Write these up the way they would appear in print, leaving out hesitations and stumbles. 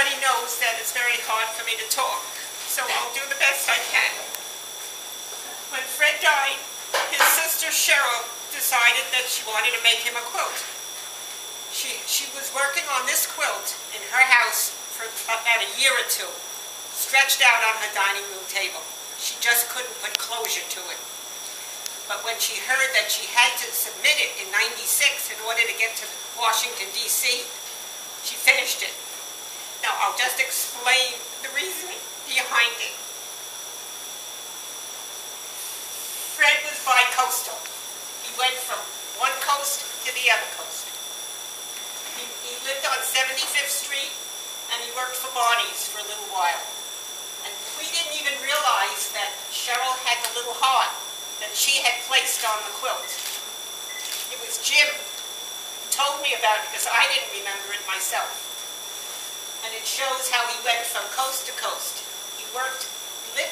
everybody knows that it's very hard for me to talk, so I'll do the best I can. When Fred died, his sister Cheryl decided that she wanted to make him a quilt. She was working on this quilt in her house for about a year or two, stretched out on her dining room table. She just couldn't put closure to it. But when she heard that she had to submit it in '96 in order to get to Washington, D.C., she finished it. Now, I'll just explain the reasoning behind it. Fred was bi-coastal. He went from one coast to the other coast. He lived on 75th Street, and he worked for Barney's for a little while. And we didn't even realize that Cheryl had the little heart that she had placed on the quilt. It was Jim who told me about it because I didn't remember it myself. And it shows how he went from coast to coast. He lived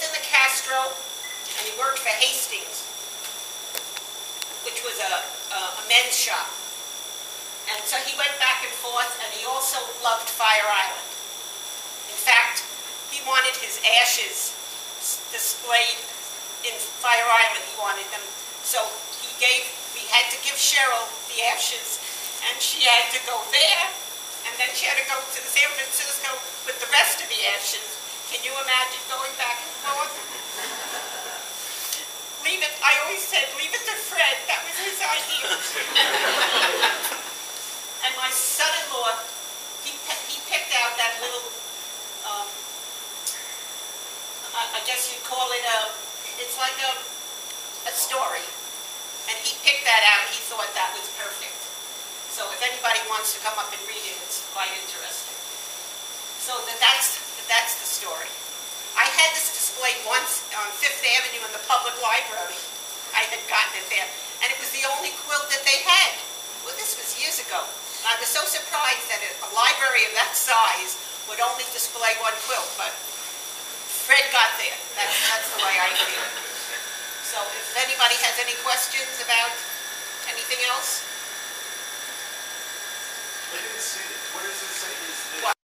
in the Castro, and he worked for Hastings, which was a men's shop. And so he went back and forth, and he also loved Fire Island. In fact, he wanted his ashes displayed in Fire Island. He wanted them. So we had to give Cheryl the ashes, and she had to go there, and then she had to go to San Francisco with the rest of the ashes. Can you imagine going back and forth? Leave it, I always said, leave it to Fred. That was his idea. And my son-in-law, he picked out that little, I guess you'd call it it's like a story. And he picked that out. He thought that was perfect. So if anybody wants to come up and read it, it's quite interesting. So that's the story. I had this displayed once on 5th Avenue in the public library. I had gotten it there. And it was the only quilt that they had. Well, this was years ago. I was so surprised that a library of that size would only display one quilt, but Fred got there. That's the way I feel. So if anybody has any questions about anything else? I didn't see it. What does it say?